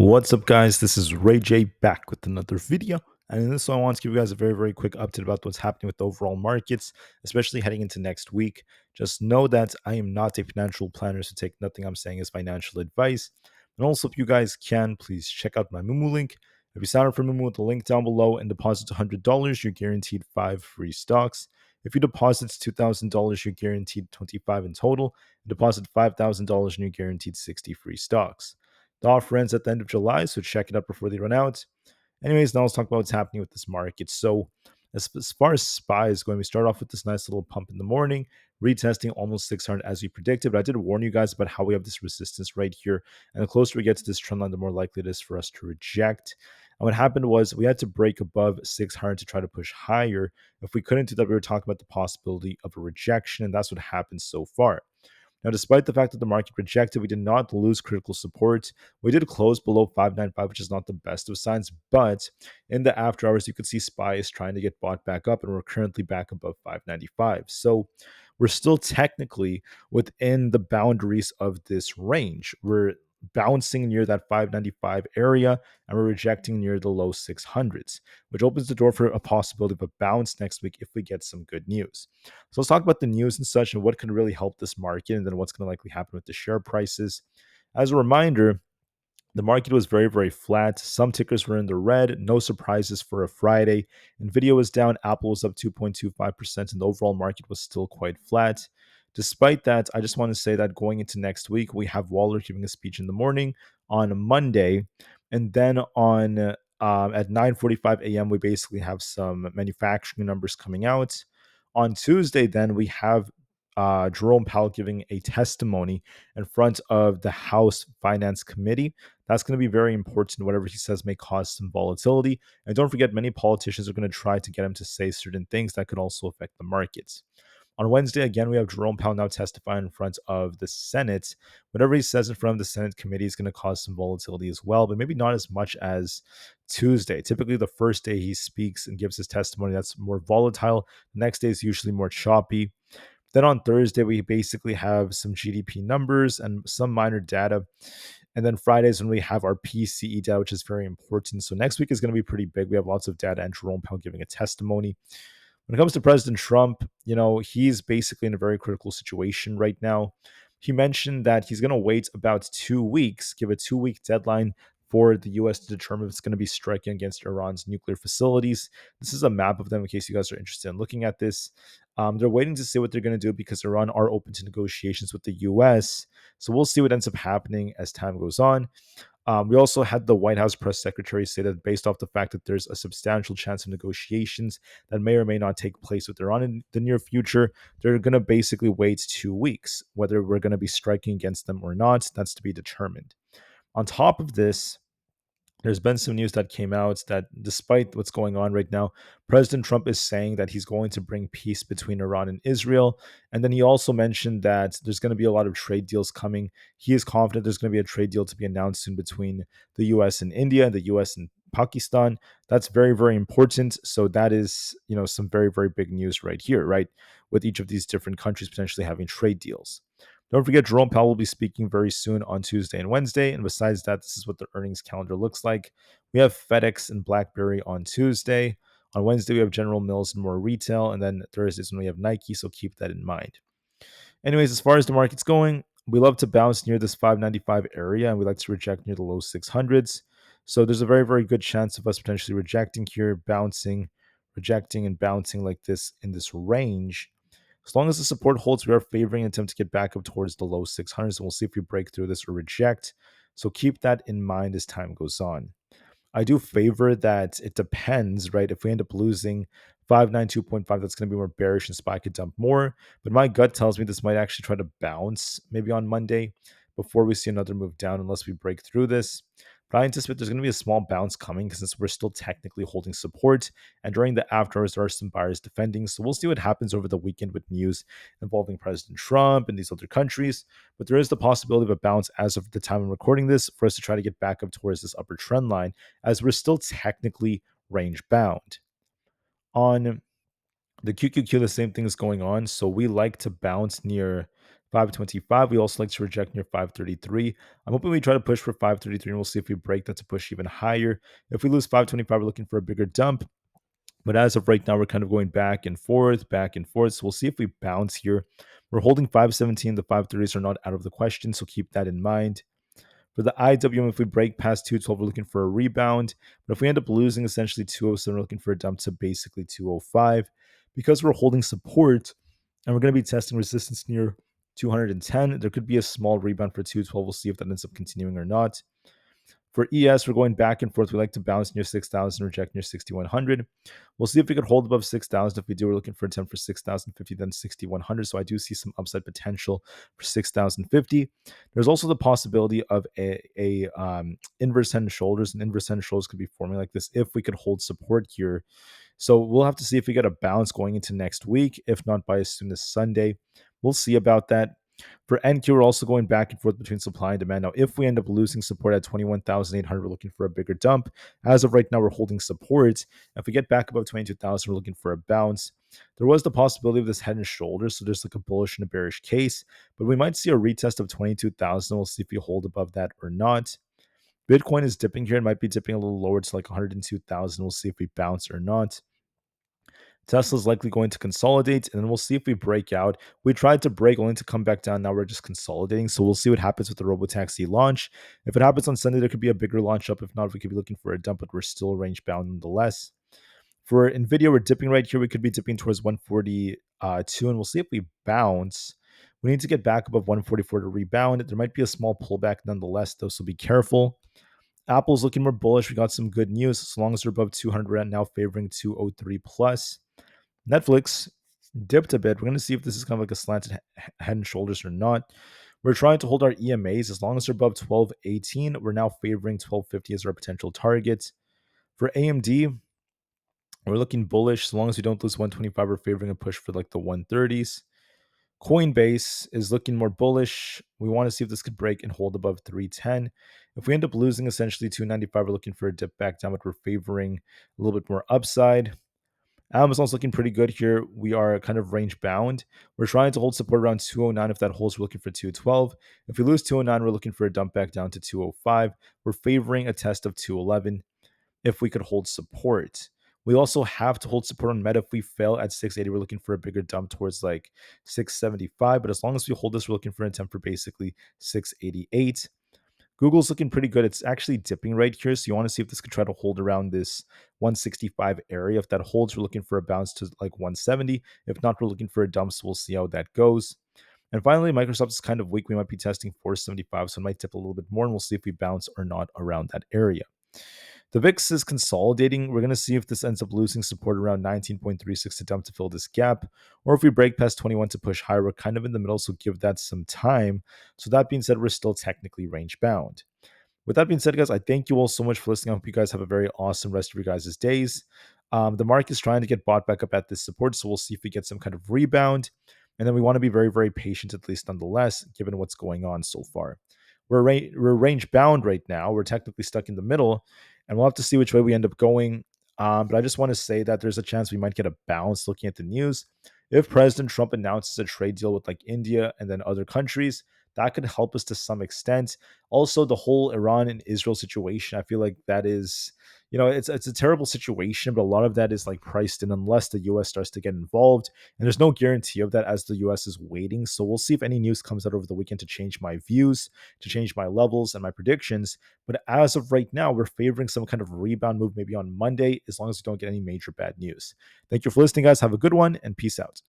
What's up, guys? This is Rey-Jay back with another video. And in this one, I want to give you guys a very quick update about what's happening with the overall markets, especially heading into next week. Just know that I am not a financial planner, so take nothing I'm saying as financial advice. And also, if you guys can, please check out my Moomoo link. If you sign up for Moomoo with the link down below and deposit $100, you're guaranteed 5 free stocks. If you deposit $2,000, you're guaranteed 25 in total. Deposit $5,000 and you're guaranteed 60 free stocks. The offer ends at the end of July, so check it out before they run out. Anyways, now let's talk about what's happening with this market. So, as far as SPY is going, we start off with this nice little pump in the morning, retesting almost 600 as we predicted. But I did warn you guys about how we have this resistance right here. And the closer we get to this trend line, the more likely it is for us to reject. And what happened was we had to break above 600 to try to push higher. If we couldn't do that, we were talking about the possibility of a rejection. And that's what happened so far. Now, despite the fact that the market rejected, we did not lose critical support. We did close below 595, which is not the best of signs, but in the after hours, you could see SPY is trying to get bought back up, and we're currently back above 595. So we're still technically within the boundaries of this range. We're bouncing near that 595 area, and we're rejecting near the low 600s, which opens the door for a possibility of a bounce next week if we get some good news. So let's talk about the news and such and what could really help this market and then what's going to likely happen with the share prices. As a reminder, the market was very flat. Some tickers were in the red. No surprises for a Friday. Nvidia was down. Apple was up 2.25%, and the overall market was still quite flat. Despite that, I just want to say that going into next week, we have Waller giving a speech in the morning on Monday, and then on at 9:45 a.m. we basically have some manufacturing numbers coming out. On Tuesday, then we have Jerome Powell giving a testimony in front of the House Finance Committee. That's going to be very important. Whatever he says may cause some volatility. And don't forget, many politicians are going to try to get him to say certain things that could also affect the markets. On Wednesday, again, we have Jerome Powell now testifying in front of the Senate. Whatever he says in front of the Senate committee is going to cause some volatility as well, but maybe not as much as Tuesday. Typically, the first day he speaks and gives his testimony, that's more volatile. The next day is usually more choppy. Then on Thursday, we basically have some GDP numbers and some minor data. And then Fridays when we have our PCE data, which is very important. So next week is going to be pretty big. We have lots of data and Jerome Powell giving a testimony. When it comes to President Trump, he's basically in a very critical situation right now. He mentioned that he's going to wait about 2 weeks, give a 2-week deadline for the U.S. to determine if it's going to be striking against Iran's nuclear facilities. This is a map of them in case you guys are interested in looking at this. They're waiting to see what they're going to do because Iran are open to negotiations with the U.S. So we'll see what ends up happening as time goes on. We also had the White House press secretary say that based off the fact that there's a substantial chance of negotiations that may or may not take place with Iran in the near future, they're going to basically wait 2 weeks. Whether we're going to be striking against them or not, that's to be determined. On top of this, there's been some news that came out that despite what's going on right now, President Trump is saying that he's going to bring peace between Iran and Israel. And then he also mentioned that there's going to be a lot of trade deals coming. He is confident there's going to be a trade deal to be announced soon between the US and India and the US and Pakistan. That's very important. So that is, some very big news right here, right? With each of these different countries potentially having trade deals. Don't forget, Jerome Powell will be speaking very soon on Tuesday and Wednesday. And besides that, this is what the earnings calendar looks like. We have FedEx and BlackBerry on Tuesday. On Wednesday, we have General Mills and more retail. And then Thursdays when we have Nike, so keep that in mind. Anyways, as far as the market's going, we love to bounce near this 595 area, and we like to reject near the low 600s. So there's a very good chance of us potentially rejecting here, bouncing, rejecting, and bouncing like this in this range. As long as the support holds, we are favoring an attempt to get back up towards the low 600s, and we'll see if we break through this or reject. So keep that in mind as time goes on. I do favor that it depends, right? If we end up losing 592.5, that's going to be more bearish and SPY could dump more. But my gut tells me this might actually try to bounce maybe on Monday before we see another move down unless we break through this. But I anticipate there's going to be a small bounce coming because we're still technically holding support. And during the after hours, there are some buyers defending. So we'll see what happens over the weekend with news involving President Trump and these other countries. But there is the possibility of a bounce as of the time I'm recording this for us to try to get back up towards this upper trend line as we're still technically range bound. On the QQQ, the same thing is going on. So we like to bounce near 525, we also like to reject near 533. I'm hoping we try to push for 533 and we'll see if we break that to push even higher. If we lose 525, we're looking for a bigger dump. But as of right now, we're kind of going back and forth, back and forth. So we'll see if we bounce here. We're holding 517. The 530s are not out of the question, so keep that in mind. For the IWM, if we break past 212, we're looking for a rebound. But if we end up losing essentially 207, we're looking for a dump to basically 205. Because we're holding support and we're going to be testing resistance near 210, there could be a small rebound for 212. We'll see if that ends up continuing or not. For ES, we're going back and forth. We like to bounce near 6,000, reject near 6,100. We'll see if we could hold above 6,000. If we do, we're looking for a attempt for 6,050, then 6,100. So I do see some upside potential for 6,050. There's also the possibility of a inverse head and shoulders. And inverse head and shoulders could be forming like this if we could hold support here. So we'll have to see if we get a bounce going into next week, if not by as soon as Sunday. We'll see about that. For NQ, we're also going back and forth between supply and demand. Now, if we end up losing support at 21,800, we're looking for a bigger dump. As of right now, we're holding support. If we get back above 22,000, we're looking for a bounce. There was the possibility of this head and shoulders, so there's like a bullish and a bearish case, but we might see a retest of 22,000. We'll see if we hold above that or not. Bitcoin is dipping here. It might be dipping a little lower to like 102,000. We'll see if we bounce or not. Tesla's likely going to consolidate, and then we'll see if we break out. We tried to break only to come back down. Now we're just consolidating. So we'll see what happens with the Robotaxi launch. If it happens on Sunday, there could be a bigger launch up. If not, we could be looking for a dump, but we're still range bound nonetheless. For Nvidia, we're dipping right here. We could be dipping towards 142, and we'll see if we bounce. We need to get back above 144 to rebound. There might be a small pullback nonetheless, though, so be careful. Apple's looking more bullish. We got some good news. As long as they're above 200, we're now favoring 203 plus. Netflix dipped a bit. We're going to see if this is kind of like a slanted head and shoulders or not. We're trying to hold our EMAs. As long as they're above 1218, we're now favoring 1250 as our potential target. For AMD, we're looking bullish. As long as we don't lose 125, we're favoring a push for like the 130s. Coinbase is looking more bullish. We want to see if this could break and hold above 310. If we end up losing essentially 295, we're looking for a dip back down, but we're favoring a little bit more upside. Amazon's looking pretty good here. We are kind of range bound. We're trying to hold support around 209. If that holds, we're looking for 212. If we lose 209, we're looking for a dump back down to 205. We're favoring a test of 211 if we could hold support. We also have to hold support on Meta. If we fail at 680, we're looking for a bigger dump towards like 675. But as long as we hold this, we're looking for an attempt for basically 688. Google's looking pretty good. It's actually dipping right here. So you want to see if this could try to hold around this 165 area. If that holds, we're looking for a bounce to like 170. If not, we're looking for a dump. So we'll see how that goes. And finally, Microsoft is kind of weak. We might be testing 475. So it might dip a little bit more. And we'll see if we bounce or not around that area. The VIX is consolidating. We're going to see if this ends up losing support around 19.36 to dump to fill this gap, or if we break past 21 to push higher. We're kind of in the middle, so give that some time. So that being said, we're still technically range bound. With that being said, guys, I thank you all so much for listening. I hope you guys have a very awesome rest of your guys' days. The market is trying to get bought back up at this support, so we'll see if we get some kind of rebound. And then we want to be very, very patient, at least nonetheless, given what's going on so far. We're range bound right now. We're technically stuck in the middle, and we'll have to see which way we end up going. But I just want to say that there's a chance we might get a bounce looking at the news. If President Trump announces a trade deal with like India and then other countries, that could help us to some extent. Also, the whole Iran and Israel situation, I feel like that is, it's a terrible situation, but a lot of that is like priced in unless the US starts to get involved. And there's no guarantee of that as the US is waiting. So we'll see if any news comes out over the weekend to change my views, to change my levels and my predictions. But as of right now, we're favoring some kind of rebound move maybe on Monday, as long as we don't get any major bad news. Thank you for listening, guys. Have a good one and peace out.